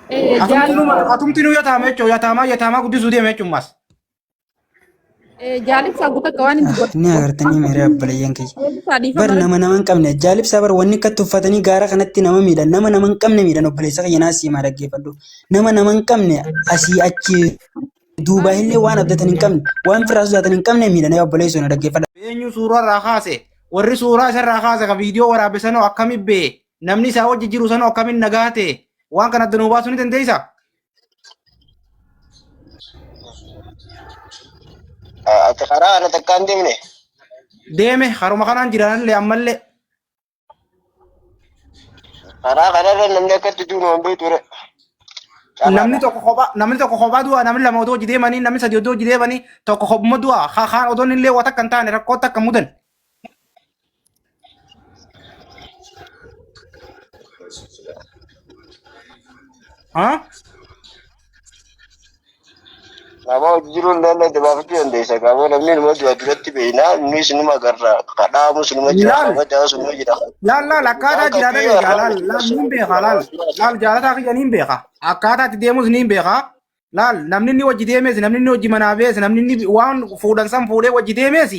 Atumtinu yataama guddisuu deeme jechuun jaalibsa guutuu akka waan hin Ni dubbatu. agartanii meeree abbalayyan kiyya. Eebbisaa dhiifa Bar malee. nama hin qabne jaalibsaa bar wanni akkatti uffatanii gaara kanatti nama miidhan nama hin qabne miidhan obboleessa kiyya naa siimaa dhaggeeffadhu. Nama hin qabne asii achi duubaa illee waan abdatan hin qabne waan firaa sodaatan hin qabne miidhan obboleessa na dhaggeeffadha. eenyu suuraa irraa kaase warri suuraa isarraa kaase ka viidiyoo waraabbisanoo akkamiin bee namni isaa wajji jiru sanoo akkamiin nagaate waan kana adda nuu baasuu ni dandeessaa? Ati karaa ana takkaan deemne. Deeme haruma kanaan jiranillee ammallee Karaa kanarra namni akkatti duunu hin beekture. namni tokko kophaa du'a namni lama odoo hojii deemanii namni sadii odoo hojii deemanii tokko kophuma du'a kaan odoon illee waan akka hin taane rakkoo akka mudan. Nama hojii jiru hin dandeenye dabaafachuu dandeessa. Qaama namni numa duratti beeknaa innis numa agarra. Kadhaamus numa jira. Kabajaa numa jira. Laal akkaataa jiraatan laal niin beeka laal jaalataa kiyya niin beeka akkaataa itti deemus niin beeka laal namni inni hojii deemes namni inni hojii manaa bees namni inni waan fuudhan san fuudhee hojii deemes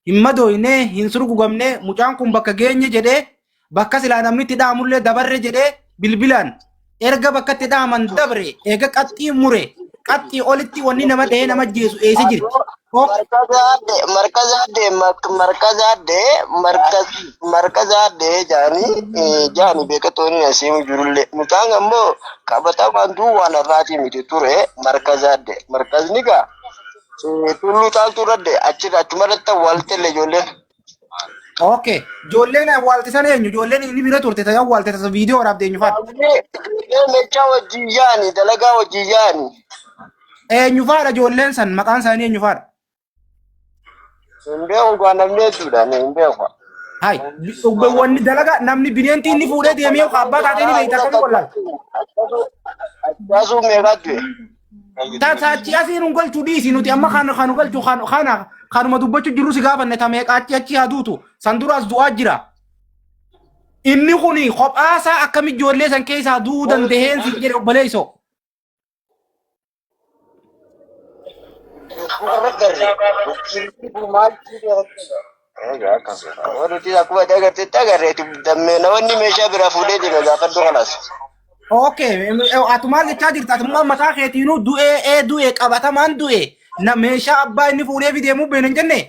hin madooyne hin surgugamne mucaan kun bakka geenye jedhee bakka silaa namni itti dhaamullee dabarre jedhee bilbilaan erga bakka itti dhaaman dabre eega qaxxii mure qaxxii olitti wanni nama dhahee nama jeesu eessa jira. Markaza adde jaani beekatoonni asiin jirullee mucaan ammoo qabatamaan duwwaan irraatii miti ture markaza adde markazni gaa tulluu caaltuu radde achumarratti awwaaltelle ijoolleen. Okay, ijoolleen awwaaltisan eenyu ijoolleen inni bira turte ta'ee awwaalte tasa viidiyoo waraabde eenyu faadha. Mechaa wajjin yaani dalagaa wajjin yaani. Eenyu faadha ijoolleen san maqaan isaanii eenyu faadha. Hin beeku gaa namni hedduudha hin beeku. Hai, wanni dalagaa namni bineentii inni fuudhee deemee abbaa taatee ni beekta akkami wallaal. Akkasuma meeqaa du'e. Taachi asiin hin galchuu dhiisi nuti amma kan galchuu kanuma dubbachuu jirru si gaafanne ta meeqa achi haduutu san duraas du'aa jira. Inni kuni kophaasaa akkami ijoollee san keessaa du'uu dandaheen si jedhe obboleessoo. Waduti akkuma agarteetti agarreetu namoonni meeshaa biraa fuudhee deeme gaafadhu kanas. Okay, atumaal jechaa jirta atummaa mataa keetiinuu du'e qabatamaan du'e na meeshaa abbaa inni fuudhee fideemuu beena hin jenne.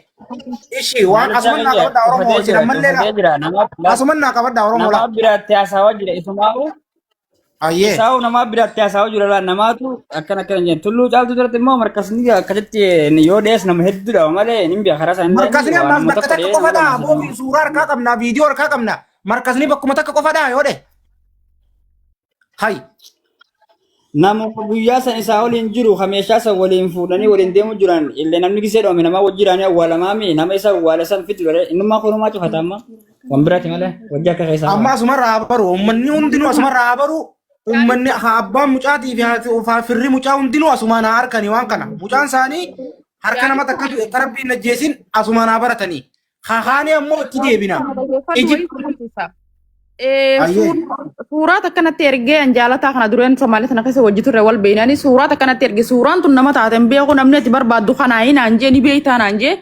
Ishi waan asuman naa qabadhaa Oromoo si nammallee asuman naa qabadhaa Oromoo la. Nama biraatti haasawaa jira isumaa'u. Ayyee. Isaa'u nama biraatti haasawaa jira laa namaatu akkana jedhan tulluu caaltuu duratti immoo markasni akkasitti yoo dhiyees nama hedduudha malee hin beeku karaa isaanii. Markasni ammaaf bakka takka qofadhaa boofi suuraa harkaa qabna viidiyoo harkaa qabna markasni bakkuma takka qofadhaa yoo dhe. Hai. Nama guyyaa san isaa waliin jiru meeshaa san waliin fuudhanii waliin deemu jiran illee namni gisee dhoome nama wajjiraanii awwaalamaami nama isa awwaala san fitu dole innummaa kunumaa cufata amma waan biraati malee wajji akka keessaa. Amma asumarraa haa baru uummanni hundinuu asumarraa haa baru uummanni abbaan mucaatii fi firri mucaa hundinuu asumaan haa harkanii waan kana mucaan isaanii harka nama takka tarbiin ajjeesin asumaan haa baratanii hahaanii ammoo itti deebina. Suuraa akkanatti ergee jaalataa kana dureen Somaalee sana keessa hojii turre wal beeynanii suuraa akkanatti erge suuraan tun nama taateen beeku namni itti barbaaddu kanaayi naan jee ni beeytaa naan jee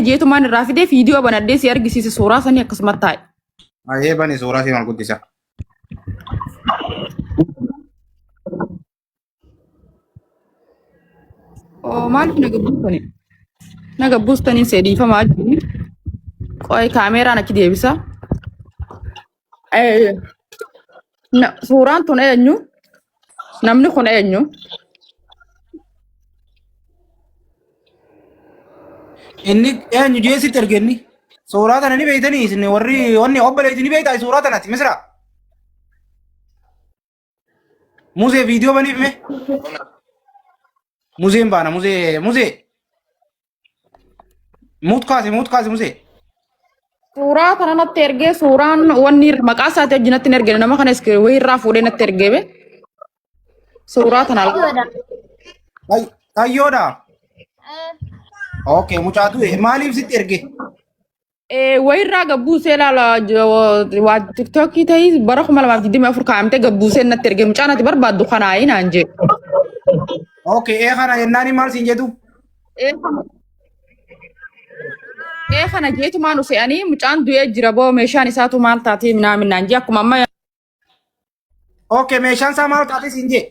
jeetumaan irraa fidee viidiyoo banaddee si argisiise suuraa sanii akkasumatti taa'e. Ayyee bani suuraa si mal guddisa. Maaliif naga buustanii seediifamaa jiru qo'ee kaameeraan achi deebisa. Suuraan tun eenyu? Namni kun eenyu? Inni eenyu jeesitti ergenni suuraa tana ni beeytanii isin warri wanni obboleetti ni beeytaa suuraa tanatti misira. Musee viidiyoo baniif mee? Museen baana musee. Muut kaase musee. Suuraa kana natti ergee suuraan wanni maqaa isaati wajjin natti hin ergine nama kana wayii irraa fuudhee natti ergeebe. Suuraa kana Ayyoodha. Okay mucaatu maaliif sitti erge? wayirraa gabbuusee ilaala waa tiktookii ta'ii bara 2024 kaa'amtee gabbuusee natti erge mucaan ati barbaaddu kanaayi naan jee. Okay, kana yennaani maal siin jedhu? Kana jeetumaan dhufe'anii mucaan du'ee jira boo meeshaan isaatu maal taatee minaamin naan jee akkuma amma. Okay, meeshaan isaa maal taatee siin jee?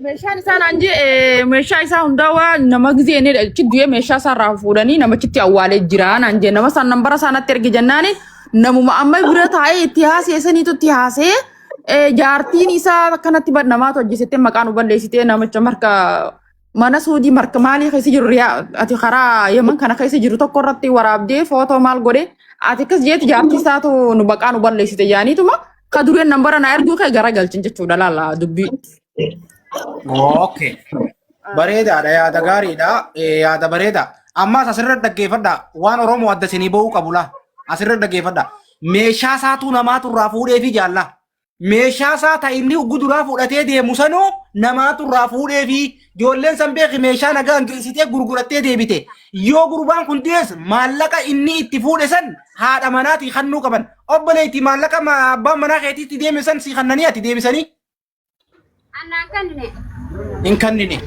Meeshaan isaa naan jee meeshaa isaa hundaawaa nama gizee inni achi du'ee meeshaa isaa irraa fuudhanii namachitti awwaalee jira naan jee nama isaan nambara isaa natti erge jennaani namuma amma bira taa'ee itti haaseessaniitu itti haasee jaartiin isaa akkanatti namaatu hojjesettee maqaan balleessitee namicha marka mana suudii marka maalii keessa jiru ati karaa yeman kana keessa jiru tokko irratti waraabdee footoo maal godhe ati akkas jeetu jaartii isaatu nu maqaan balleessite jaaniituma ka dureen nambara na erguu kee gara galchin jechuudha laala dubbii. Okay. Bareedaadha yaada gaariidha yaada bareeda ammas asirra dhaggeeffadha waan Oromoo adda isinii ba'uu qabula asirra dhaggeeffadha meeshaa isaatu namaatu irraa fuudhee fi jaalla meeshaa isaa ta'e inni guduraa fudhatee deemu sanuu namaatu irraa fuudhee fi ijoolleen san beeki meeshaa nagaa geessitee gurgurattee deebite yoo gurbaan kun dees maallaqa inni itti fuudhe san haadha manaatii kannuu qaban obboleetti maallaqa abbaan manaa keetiitti deeme san si kannanii ati deebisanii. In kannine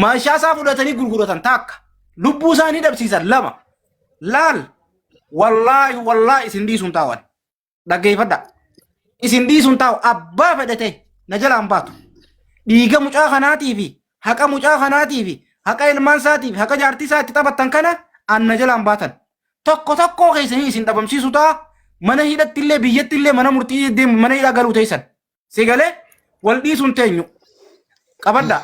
meeshaa isaa fudhatanii gurguratan takka lubbuu isaanii dhabsiisan lama laal wallaahi isin dhiisuun taa'an dhaggeeffadha isin dhiisuun taa'u abbaa fedhate na jalaan baatu dhiiga mucaa kanaatii fi haqa mucaa kanaatii fi haqa ilmaan isaatii fi haqa jaartii isaa itti taphattan kana an na jalaan baatan tokko keessanii isin dhabamsiisu ta'a mana hidhattillee biyyattillee mana murtii deemu mana hidhaa galuu teessan si galee wal dhiisuun teenyu qabadda.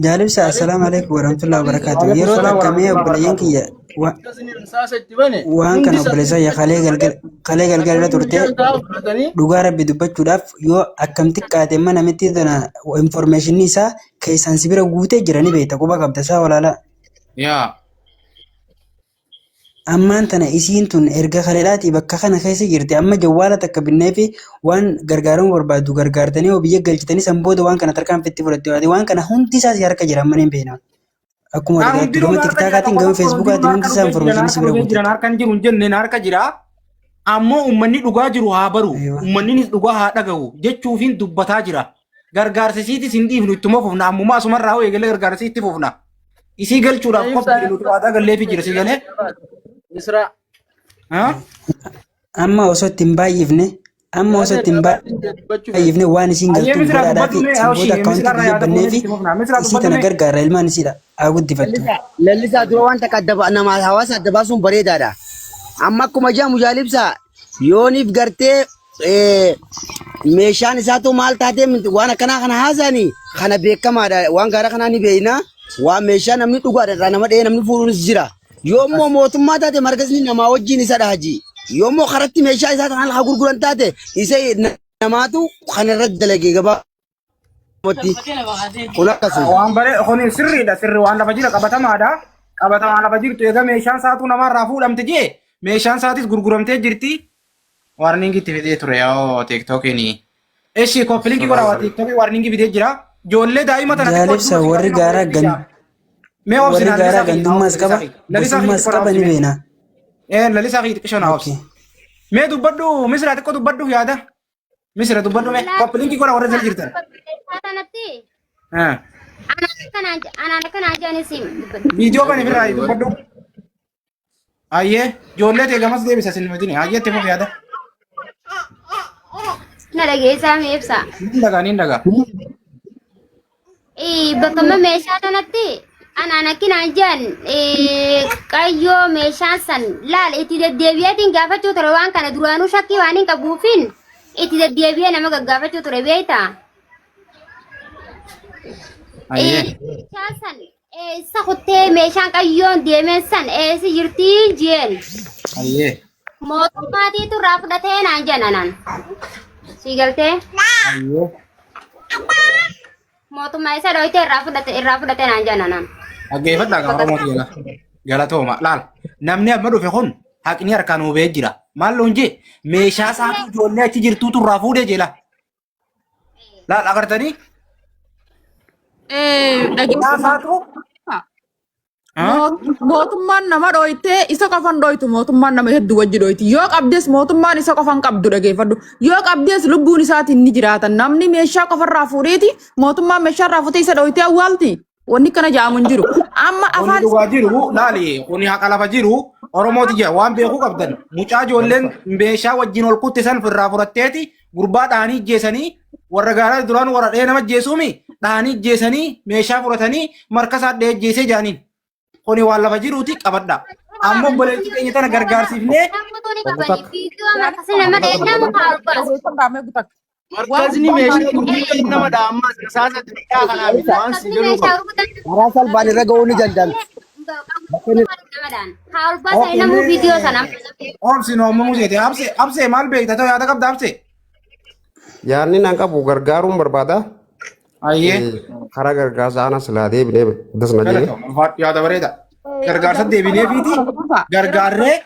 Jaalibsa assalamu alaikum warahmatullahi wabarakatuh. Yeroo akkamii obboleeyyan kiyya waan kana obboleessa yaa kalee galgala turte dhugaa rabbi dubbachuudhaaf yoo akkamti qaate mana miti tana informationii isaa keessan si bira guutee jiranii beekta quba qabda isaa walaala. Yaa. Ammaan tana isiin tun erga kaleedhaati bakka kana keessa jirti amma jawwaala takka binnee fi waan gargaaramu barbaaddu gargaartanii oo biyya galchitanii san booda waan kana tarkaanfatti fudhatte waan kana hundi isaas harka jira amma hin beekna. Akkuma argaatti gama tiktaakkaatiin gama feesbuukaatiin hundi isaa information si bira guutu. Harka jiru jenneen harka jira ammoo uummanni dhugaa jiru haa baru uummanni dhugaa haa dhagahu jechuufiin dubbataa jira. Gargaarsisiitis hin dhiifnu ittuma fufna ammuma asumarraa eegalee gargaarsisiitti fufna. Isii galchuudhaaf qophii nuti waadaa gallee fi jira si galee. Isra. Amma osoo ittiin baay'ifne waan isiin galtuun godhaadhaa fi sanboota akkaawuntii biyya bannee fi isii tana gargaara ilmaan isiidha haa guddifattu. Lallisaa dura waan takka adda nama hawaasa adda baasuun bareedaadha. Amma akkuma jedhamu jaalibsaa yooniif gartee meeshaan isaatu maal taatee waan akkanaa kana haasa'anii kana beekamaadha waan gaara kanaa ni beekna waan meeshaa namni dhugaadha nama dhahee namni fuudhuunis jira. Yoommoo mootummaa taate margasni namaa wajjin isa dhaaji. Yoommoo karatti meeshaa isaa kanaan haa gurguran taate isa namaatu kanarra dalagee gabaa. Kun akkasuma. Waan bare kun sirriidha sirri waan lafa jira qabatamaadha. Qabatamaa lafa jirtu egaa meeshaan isaatu namarraa fuudhamte jee meeshaan isaatis gurguramtee jirti. Warningi itti fidee ture yoo tiktookiin. Eshi koppilinkii godha waa tiktookiin warningi fidee jira. Ijoollee daa'ima tana. Jaalibsa warri gaaraa gan. Warri gaaraa gandummaas qaba gosummaas qaba ni beena. Lalisaa fi xiqqishona hoos. Mee dubbadhu misira xiqqoo dubbadhu yaada. Misira dubbadhu mee koppilinkii godha warra jala jirtan. Anaan akkanaa jaanis Viidiyoo kan irraa dubbadhu. Ayyee ijoollee ta'e gamas deebisa sin fedini ayyee itti fuuf yaada. na dhageessaa mee ibsa. Niin dhagaa. Bakka meeshaa kanatti anaan akkinaan jaan qayyoo meeshaan san laal itti deddeebi'eetiin gaafachuu ture waan kana duraanuu shakkii waan hin qabuufin itti deddeebi'ee nama gaggaafachuu ture beekta. Meeshaan san eessa kuttee meeshaan qayyoon deemeen san eessi jirtii jeen. Mootummaatiitu irraa fudhatee naan jennan. Si galtee? Mootummaa isa dhoyitee irraa fudhatee naan jennan. Dhaggeeffadhaa kan Oromooti jala. Galatooma. Laal. Namni amma dhufe kun haqni harkaan hubee jira. Maal loon jee meeshaa isaatu ijoollee achi jirtuutu irraa fuudhee jela. Laal agartanii? Mootummaan nama dhoytee isa qofan dhoytu mootummaan nama hedduu wajji dhoyti. Yoo qabdes mootummaan isa qofan qabdu dhageeffadhu. Yoo qabdes lubbuun isaatiin ni jiraatan. Namni meeshaa qofarraa fuudheeti mootummaan meeshaarraa fuutee isa dhoytee awwaalti. Wanni kana jaamu hin jiru. Amma Kuni afaan dhugaa jiru laali kuni haqa lafa jiru Oromooti jira waan beekuu qabdan mucaa ijoolleen meeshaa wajjin ol kutte san firraa fudhatteeti gurbaa dhaanii ajjeesanii warra gaaraa duraan warra dhee nama ajjeesuumi dhaanii ajjeesanii meeshaa fudhatanii markasaa dhee ajjeesee jaaniin kuni waan lafa jiruuti qabadha. Amma obboleettii keenya tana gargaarsiifnee Markazni meeshaa gurguddaa nama dhaammaa saasa xiqqaa kanaaf waan si jedhu karaa salphaan irra ga'uu ni danda'ama. oomsi noomuu museete absee maal beekta ta'u yaada qabda absee. Yaadni nan qabu gargaaruun barbaada. Ayyee. Karaa gargaarsa ana silaa deebinee dasna jedhe. Yaada bareeda. Gargaarsa deebinee fiiti gargaarree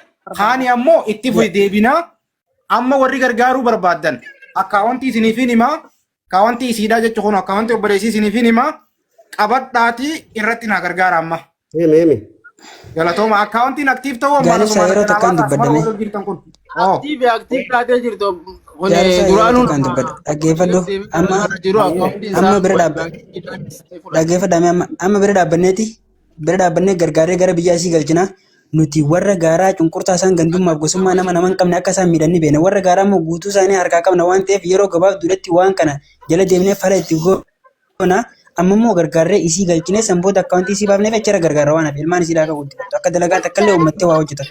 haani ammoo itti fuyi deebinaa amma warri gargaaruu barbaadan akkaawwantii isiniifin himaa akkaawwantii isiidhaa jechuun kun akkaawwantii obboleessii isiniifin himaa qabadhaatii irratti na gargaara amma. Himi. Galatooma akkaawwantiin aktiif ta'uu amma Jaalisa yeroo takkaan dubbadame. Aktiif taatee jirtu. Duraanuu kan dubbadhu dhaggeeffadhu amma bira dhaggeeffadhame amma bira dhaabbannee gargaaree gara biyya asii galchina nuti warra gaaraa cunqurtaa isaan gandummaaf gosummaa nama nama hin qabne akka isaan miidhanni beena warra gaaraa immoo guutuu isaanii harkaa qabna waan ta'eef yeroo gabaabduudhatti waan kana jala deemnee fala itti goona amma immoo gargaaree isii galchinee sanboota akkaawwantii isii baafneef achirra gargaara waan hafe ilmaan isii dhaaka guddifatu akka dalagaa takka illee uummattee waa hojjetan.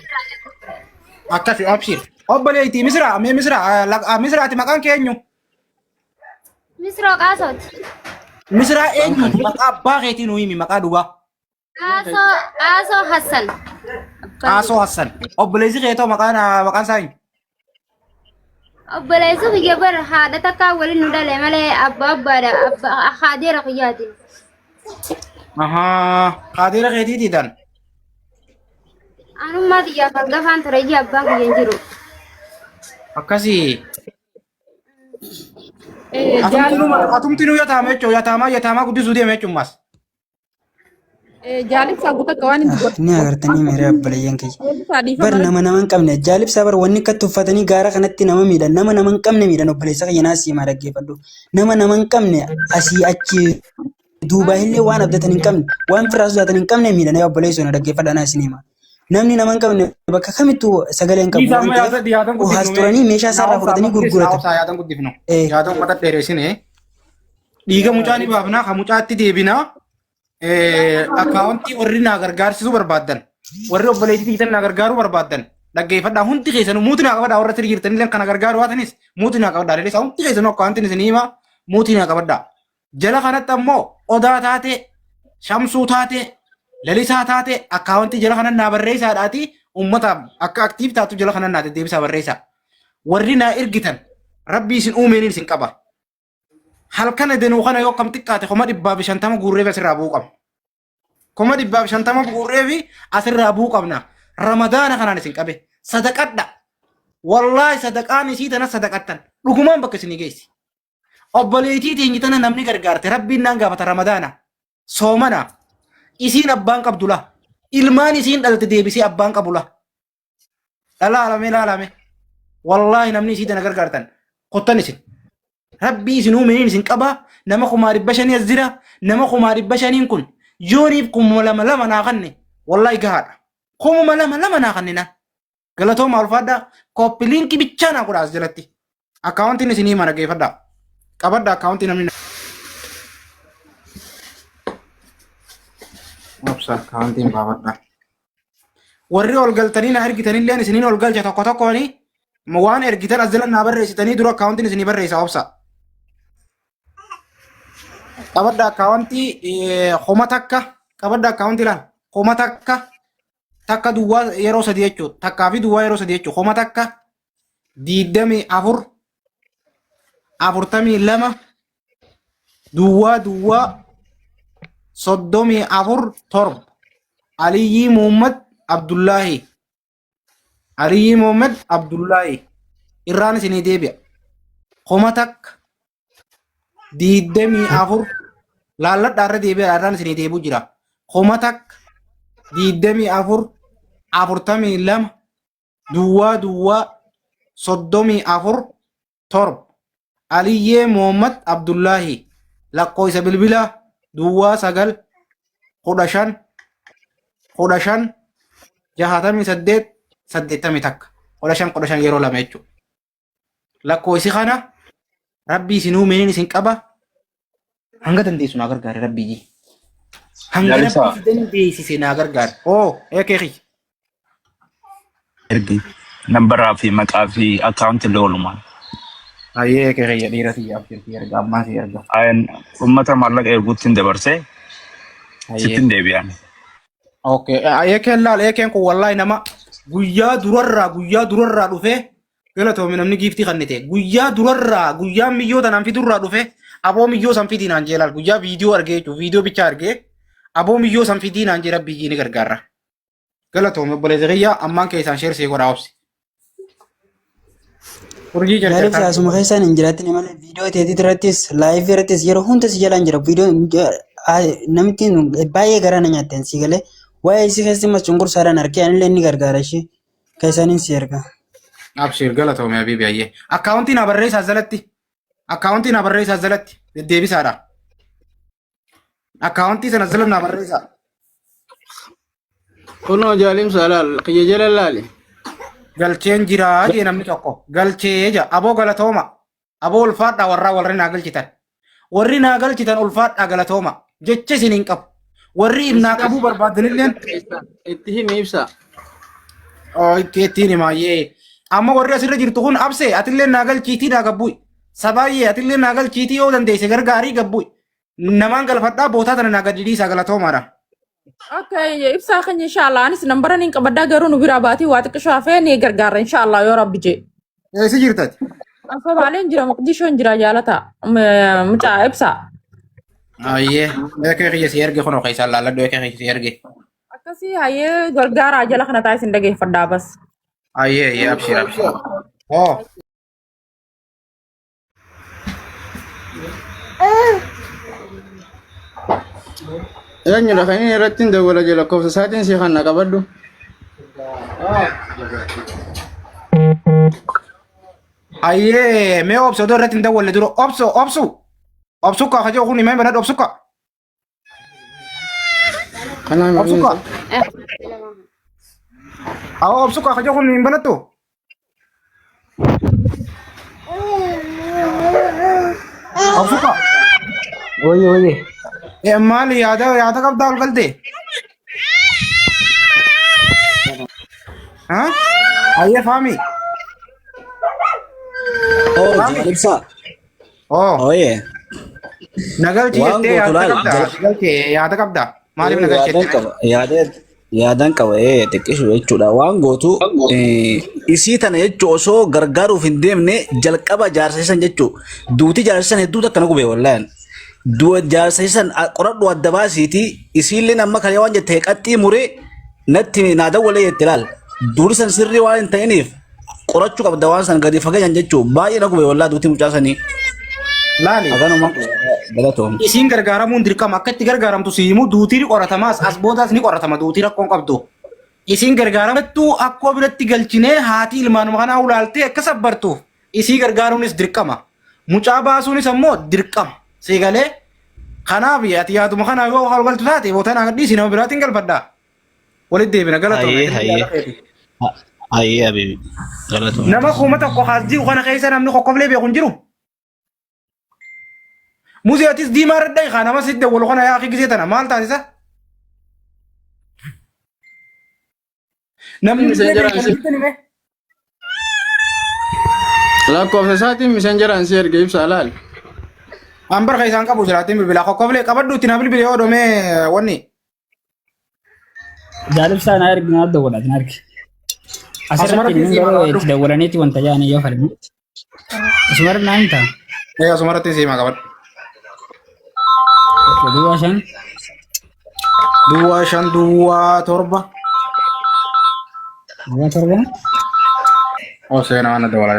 Akkasi abshir. Obboleettii Misraa mee Misraati maqaan keenyu. Misroo qaasooti. Misraa eenyu maqaa abbaa keetii nuu himi maqaa dhugaa. Qaasoo Hassan. Qaasoo Hassan. Obboleessi keetoo maqaan isaa eenyu. Obboleessi kiyya bara haadha takkaa waliin nu dhale malee abbaadha haadeera kiyyaatiin. Haadeera keetiitii tan. Anummaa xiyyaaf hangafaan ture ijji abbaan kiyya hin jiru. Akkasii. Atumtinuu yataama jechuun yataamaa guddisuu deema jechuun maas. jaalibsaa guutuu waan hin dubbatu. Ni agartanii meeree obboleeyyan kiyya. Bar nama hin qabne jaalibsaa bar wanni akkatti uffatanii gaara kanatti nama miidhan nama hin qabne miidhan obboleessa kiyya naasii maa dhaggeeffadhu. Nama hin qabne asii achi duubaa illee waan abdatan hin qabne waan firaa sodaatan hin qabne miidhan obboleessa na dhaggeeffadha naasii nima. Namni nama hin qabne bakka kamittuu sagalee hin qabu waan ta'eef haas turanii meeshaa isaarraa fudhatanii gurguratan. Yaadan mata dheeressinee dhiiga mucaa ni baafnaa kan mucaatti deebinaa akkaawwantii warri naa gargaarsisuu barbaadan warri obboleettii tiitan naa gargaaruu barbaadan dhaggeeffadhaa hundi keessanuu muutii naa qabadhaa warra tirgiirtanillee kana gargaaruu waatanis muutii naa qabadhaa leellisaa hundi keessanuu akkaawwantiin isin himaa muutii naa qabadhaa jala kanatti ammoo odaa taate shamsuu taate lalisaa taate akkaawwantii jala kanan naa barreessaadhaati ummataaf akka aktiif taatu jala kanan naa deddeebisaa barreessaa warri naa ergitan rabbii isin uumeeniin isin qaba. Halkan edenuu kana yoo kam xiqqaate koma 150 guurree asirraa bu'uu qabna. Koma 150 guurree asirraa bu'uu qabna. Ramadaana kanaan isin qabe sadaqadha. Wallaahi sadaqaan isii tana sadaqattan dhugumaan bakka isinii geessi. Obboleettii teenyi tana namni gargaarte rabbiin naan gaafata Ramadaana soomana isiin abbaan qabdula ilmaan isiin dhalte deebisee abbaan qabula. Laalame wallaahi namni isii tana gargaartan qottan isin. Rabbii isin uumeniin isin qaba nama 500 as jira nama 500 kun yooniif 2,000 naa kanne wallaahi gahaadha 2,000 naa kanne na galatooma ulfaadha koppiliinki bichaa naa godhaas jalatti akkaawwantiin isinii mana geeffadha qabadha akkaawwantii namni akkaawwantiin baafadha warri ol galtanii na ergitanillee isiniin ol galcha tokko tokkooni waan ergitan as jala naa barreessitanii dura akkaawwantiin isinii barreessa obsa. Qabadda akkaawwantii homa takka qabadda akkaawwantii laal homa takka duwwaa yeroo sadii jechuudha takkaa fi duwwaa yeroo sadii jechuudha homa takka 24 42 duwwaa 34 torba Aliyyi Muhammad Abdullaahi irraan isinii deebi'a homa takka 24 laalladhaa irra deebi'aa irraan isinii deebi'u jira homa takka diidamii afur afurtamii lama duwwaa duwwaa soddomii afur torba Aliyyee Mohammad Abdullaahi lakkoofsa bilbilaa duwwaa sagal 15 68 81 15 yeroo lama jechuudha. Lakkoofsi kana rabbii isinuu meenin isin qaba hanga dandeessu naa gargaare rabbii. Hanga rabbii dandeessise naa gargaare. Eekeeki. ergi nambaraa fi maqaa fi akkaawunti illee oolumaan. Ayyee eekeeki dhiirati yaabsirti erga ammaa si erga. Uummata maallaqa erguutti hin dabarsee sittin deebi'an. Eekeen laal eekeen kun wallaahi nama guyyaa durarraa dhufee galatoomi namni giiftii kannite guyyaa durarraa guyyaa miyyoo tanaan fidurraa dhufee aboo miyyoo san fidii naan jee laal guyyaa viidiyoo argee jechuudha viidiyoo bicha argee aboo miyyoo san fidii naan jee rabbii ni gargaara. Galatoomi obboleessa kiyyaa ammaan keessaan sheersee godhaa obsi. Urjii Gaarii fi asuma keessaan hin jiraatine malee viidiyoo teetii irrattis laayivii irrattis yeroo hunda si jalaan jira viidiyoo namitti baay'ee garaa na nyaatteen si galee waa'ee isii keessumas cunqursaadhaan harkee anillee ni gargaara ishee keessaniin si erga. Abshir galatoomi abiibi ayyee. Akkaawuntii na barreessaa jalatti deddeebisaadha. Akkaawuntii sana jala na barreessaa. Kunoo jaalimsa laal qiyya jala laali. Galcheen jiraa jee namni tokko galchee ja aboo galatooma aboo ulfaadhaa warri naa galchitan warri naa galchitan ulfaadhaa galatooma jecha isin hin qabu warri naa qabuu barbaadanilleen Itti himi ibsa. ittiin himaayyee amma warri asirra jirtu kun absee atillee naa galchiitii naa gabbu'i sabaayyee atillee naa galchiitii yoo dandeesse gargaarii gabbu'i namaan galfadhaa bootaa tana naa gaddiidhiisaa galatoomaadha. Okay, ibsaa keenya inshallah anis nambara nin qabaddaa garuu nu biraa baatii waa xiqqishoo hafee ni gargaara inshallah yoo rabbi jee. Eessi jirtati? Afa baaleen jira Moqdishoon jira jaalata mucaa ibsaa. Ayyee eekee kiyya si erge kunoo keessaan laalladhu eekee kiyya si erge. Akkasii hayyee gargaaraa jala kana taa'ee sin dhageeffadhaa bas. Ayyee abshir. Eenyudha kan inni irratti hin dawwala jala lakkoofsa isaatiin si kan na qabadhu. Ayyee mee obso odoo irratti hin dawwalle dura obsukka kajoo kun himee banadhu obsukka. Kanaan Obsukka. Obsukka kajoo kun hin banattu. Obsukka. Oye. Maali yaada qabdaa ol galte? Ayyee faami. Jaalimsa. Oye. Nagalchi jettee yaada qabdaa. Maaliif nagalchi Yaadan qaba xiqqishu jechuudha waan gootu isii tana jechuu osoo gargaaruuf hin deemne jalqaba jaarsisan jechuu duuti jaarsisan hedduu takka na gube wallaan jaarsisan qoradhu adda baasiiti isiillee amma kan waan jettee qaxxii muree natti naa dawwalee jette laal duuri san sirrii waan hin ta'iniif qorachuu qabda waan san gadi fageenyan jechuu baay'ee na gube wallaa duuti mucaasanii. Laali. Aganuma galatoom. Isin gargaaramuun dirqama akka itti gargaaramtu siimu duutii ni qoratamaas as boodaas ni qoratama duutii rakkoon qabdu. Isin gargaaramattu akkoo biratti galchinee haati ilmaanuma kanaa ulaaltee akka sabbartuuf isii gargaaruunis dirqama. Mucaa baasuunis ammoo dirqama. Siigalee kanaaf ati yaaduma kanaa yoo haal galtu taate bootaan agadhiisi nama biraatiin galfadhaa. Walitti deebina galatoom. Ayyee abibi galatoom. Nama kuma tokko haasdii kana keessa namni kokkoflee beeku hin jiru. Muziatis di mardai khana masjid de wolkhana ya akhi giseta na mal ta isa namni lakkoofsa isaatiin misenjeraan si erge ibsa laal. ambar khaisan qabu jiratin bilbila kokkoflee qabadhu tina bilbila yoo dhome wanni Jaalibsaa na ergi naa dawwala tin arge. Asirratti inni yeroo itti dawwalaniiti wanta jaanii yoo falmi. Asumar naa hin ta'a. asumarratti siima qabadhu Duwwaa shan. duwwaa torba Duwwaa torba. seenaa ana dawala